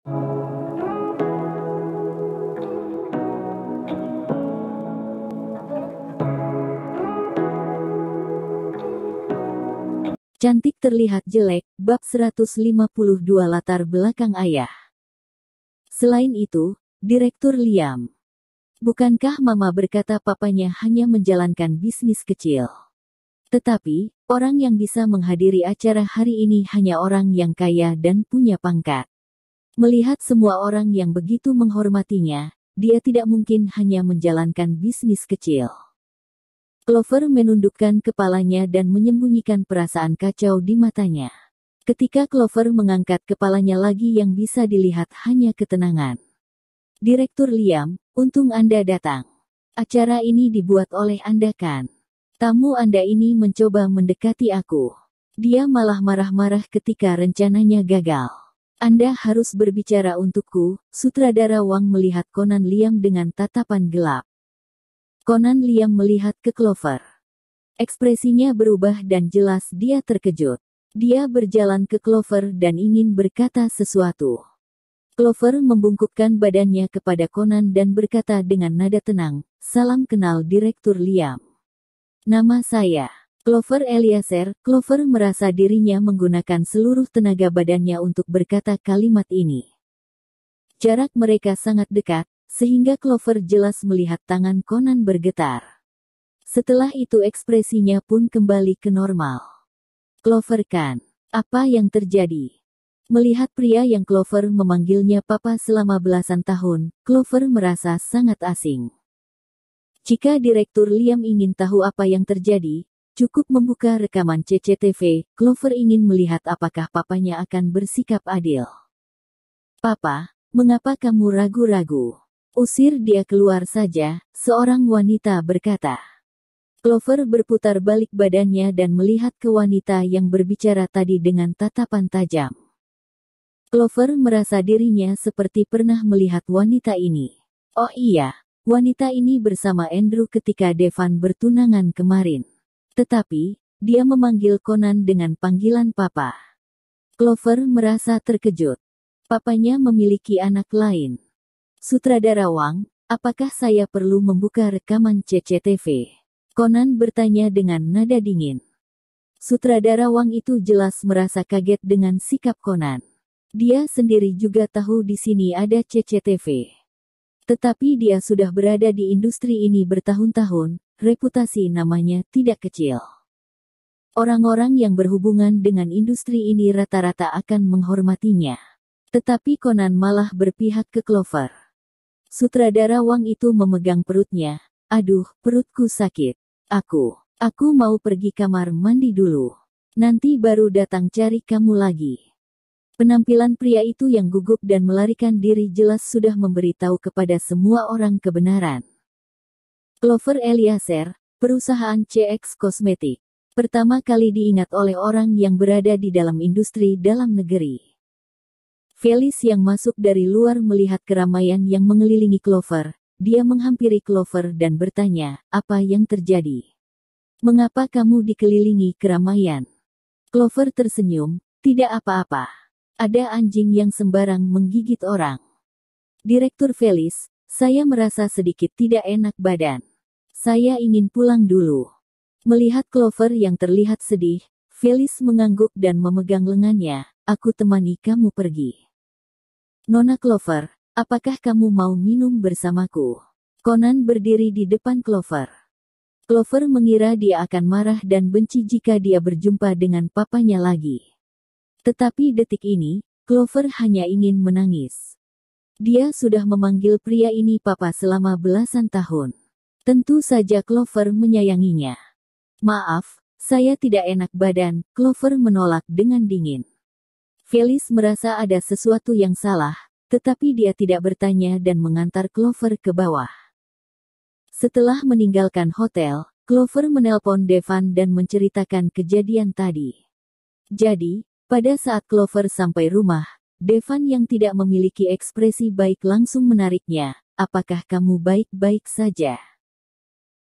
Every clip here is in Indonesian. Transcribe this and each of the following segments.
Cantik terlihat jelek, bab 152 latar belakang ayah. Selain itu, Direktur Liam. Bukankah Mama berkata papanya hanya menjalankan bisnis kecil? Tetapi, orang yang bisa menghadiri acara hari ini hanya orang yang kaya dan punya pangkat. Melihat semua orang yang begitu menghormatinya, dia tidak mungkin hanya menjalankan bisnis kecil. Clover menundukkan kepalanya dan menyembunyikan perasaan kacau di matanya. Ketika Clover mengangkat kepalanya lagi yang bisa dilihat hanya ketenangan. Direktur Liam, untung Anda datang. Acara ini dibuat oleh Anda kan? Tamu Anda ini mencoba mendekati aku. Dia malah marah-marah ketika rencananya gagal. Anda harus berbicara untukku, sutradara Wang melihat Conan Liam dengan tatapan gelap. Conan Liam melihat ke Clover. Ekspresinya berubah dan jelas dia terkejut. Dia berjalan ke Clover dan ingin berkata sesuatu. Clover membungkukkan badannya kepada Conan dan berkata dengan nada tenang, "Salam kenal Direktur Liam. Nama saya Clover Eliezer." Clover merasa dirinya menggunakan seluruh tenaga badannya untuk berkata kalimat ini. Jarak mereka sangat dekat, sehingga Clover jelas melihat tangan Conan bergetar. Setelah itu ekspresinya pun kembali ke normal. "Clover kan? Apa yang terjadi?" Melihat pria yang Clover memanggilnya papa selama belasan tahun, Clover merasa sangat asing. Jika Direktur Liam ingin tahu apa yang terjadi, cukup membuka rekaman CCTV. Clover ingin melihat apakah papanya akan bersikap adil. "Papa, mengapa kamu ragu-ragu? Usir dia keluar saja," seorang wanita berkata. Clover berputar balik badannya dan melihat ke wanita yang berbicara tadi dengan tatapan tajam. Clover merasa dirinya seperti pernah melihat wanita ini. Oh iya, wanita ini bersama Andrew ketika Devan bertunangan kemarin. Tetapi, dia memanggil Conan dengan panggilan papa. Clover merasa terkejut. Papanya memiliki anak lain. Sutradara Wang, apakah saya perlu membuka rekaman CCTV? Conan bertanya dengan nada dingin. Sutradara Wang itu jelas merasa kaget dengan sikap Conan. Dia sendiri juga tahu di sini ada CCTV. Tetapi dia sudah berada di industri ini bertahun-tahun, reputasi namanya tidak kecil. Orang-orang yang berhubungan dengan industri ini rata-rata akan menghormatinya. Tetapi Conan malah berpihak ke Clover. Sutradara Wang itu memegang perutnya. "Aduh, perutku sakit. Aku mau pergi kamar mandi dulu. Nanti baru datang cari kamu lagi." Penampilan pria itu yang gugup dan melarikan diri jelas sudah memberitahu kepada semua orang kebenaran. Clover Eliezer, perusahaan CX Kosmetik, pertama kali diingat oleh orang yang berada di dalam industri dalam negeri. Felis yang masuk dari luar melihat keramaian yang mengelilingi Clover. Dia menghampiri Clover dan bertanya, "Apa yang terjadi? Mengapa kamu dikelilingi keramaian?" Clover tersenyum, "Tidak apa-apa. Ada anjing yang sembarang menggigit orang." "Direktur Felis, saya merasa sedikit tidak enak badan. Saya ingin pulang dulu." Melihat Clover yang terlihat sedih, Felis mengangguk dan memegang lengannya. "Aku temani kamu pergi." "Nona Clover, apakah kamu mau minum bersamaku?" Conan berdiri di depan Clover. Clover mengira dia akan marah dan benci jika dia berjumpa dengan papanya lagi. Tetapi detik ini, Clover hanya ingin menangis. Dia sudah memanggil pria ini papa selama belasan tahun. Tentu saja Clover menyayanginya. "Maaf, saya tidak enak badan," Clover menolak dengan dingin. Felis merasa ada sesuatu yang salah, tetapi dia tidak bertanya dan mengantar Clover ke bawah. Setelah meninggalkan hotel, Clover menelpon Devan dan menceritakan kejadian tadi. Jadi, pada saat Clover sampai rumah, Devan yang tidak memiliki ekspresi baik langsung menariknya. "Apakah kamu baik-baik saja?"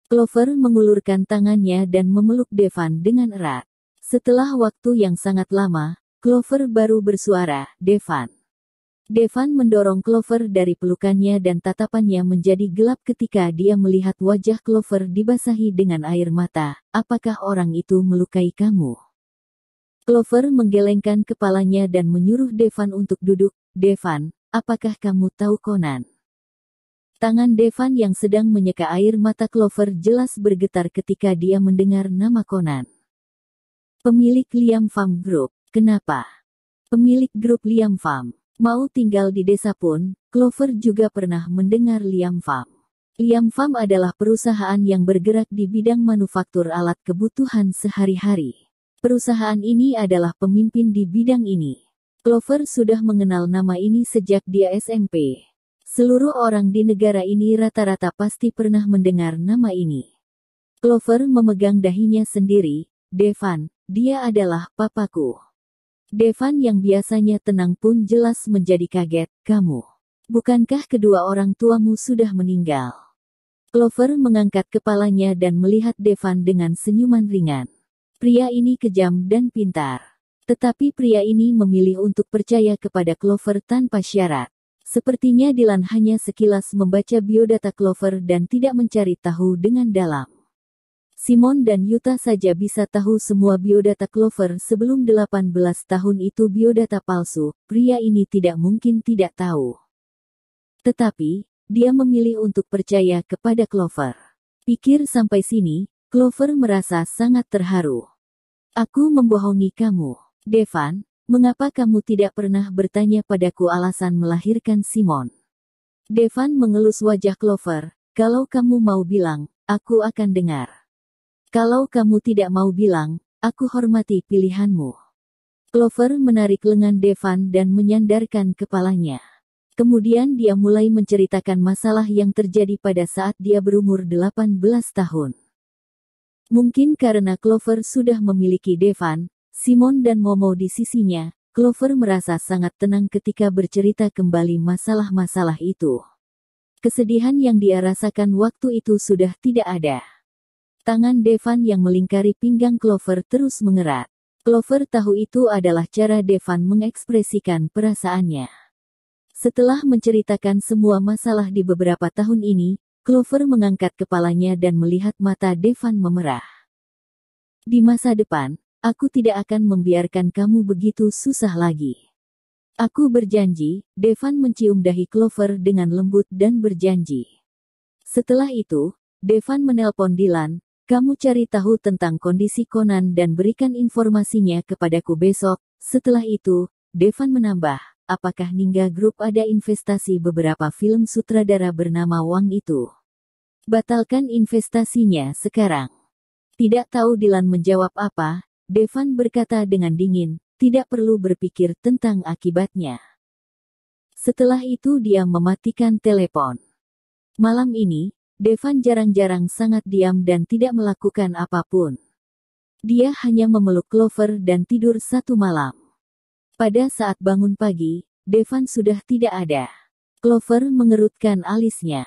Clover mengulurkan tangannya dan memeluk Devan dengan erat. Setelah waktu yang sangat lama, Clover baru bersuara, "Devan, Devan mendorong Clover dari pelukannya dan tatapannya menjadi gelap ketika dia melihat wajah Clover dibasahi dengan air mata. Apakah orang itu melukai kamu? Clover menggelengkan kepalanya dan menyuruh Devan untuk duduk. Devan, apakah kamu tahu Conan? Tangan Devan yang sedang menyeka air mata Clover jelas bergetar ketika dia mendengar nama Conan. Pemilik Liam Farm Group. Kenapa? Pemilik grup Liam Farm. Mau tinggal di desa pun, Clover juga pernah mendengar Liam Farm. Liam Farm adalah perusahaan yang bergerak di bidang manufaktur alat kebutuhan sehari-hari. Perusahaan ini adalah pemimpin di bidang ini. Clover sudah mengenal nama ini sejak dia SMP. Seluruh orang di negara ini rata-rata pasti pernah mendengar nama ini. Clover memegang dahinya sendiri. Devan, dia adalah papaku. Devan yang biasanya tenang pun jelas menjadi kaget. Kamu, bukankah kedua orang tuamu sudah meninggal? Clover mengangkat kepalanya dan melihat Devan dengan senyuman ringan. Pria ini kejam dan pintar. Tetapi pria ini memilih untuk percaya kepada Clover tanpa syarat. Sepertinya Dylan hanya sekilas membaca biodata Clover dan tidak mencari tahu dengan dalam. Simon dan Yuta saja bisa tahu semua biodata Clover sebelum 18 tahun itu biodata palsu. Pria ini tidak mungkin tidak tahu. Tetapi, dia memilih untuk percaya kepada Clover. Pikir sampai sini, Clover merasa sangat terharu. Aku membohongi kamu. Devan, mengapa kamu tidak pernah bertanya padaku alasan melahirkan Simon? Devan mengelus wajah Clover. Kalau kamu mau bilang, aku akan dengar. Kalau kamu tidak mau bilang, aku hormati pilihanmu. Clover menarik lengan Devan dan menyandarkan kepalanya. Kemudian dia mulai menceritakan masalah yang terjadi pada saat dia berumur 18 tahun. Mungkin karena Clover sudah memiliki Devan, Simon dan Momo di sisinya, Clover merasa sangat tenang ketika bercerita kembali masalah-masalah itu. Kesedihan yang dia rasakan waktu itu sudah tidak ada. Tangan Devan yang melingkari pinggang Clover terus mengerat. Clover tahu itu adalah cara Devan mengekspresikan perasaannya. Setelah menceritakan semua masalah di beberapa tahun ini, Clover mengangkat kepalanya dan melihat mata Devan memerah. Di masa depan, aku tidak akan membiarkan kamu begitu susah lagi. Aku berjanji. Devan mencium dahi Clover dengan lembut dan berjanji. Setelah itu, Devan menelpon Dylan. Kamu cari tahu tentang kondisi Conan dan berikan informasinya kepadaku besok. Setelah itu, Devan menambah. Apakah Ningga Group ada investasi beberapa film sutradara bernama Wang itu? Batalkan investasinya sekarang. Tidak tahu Dylan menjawab apa, Devan berkata dengan dingin, tidak perlu berpikir tentang akibatnya. Setelah itu dia mematikan telepon. Malam ini, Devan jarang-jarang sangat diam dan tidak melakukan apapun. Dia hanya memeluk Clover dan tidur satu malam. Pada saat bangun pagi, Devan sudah tidak ada. Clover mengerutkan alisnya.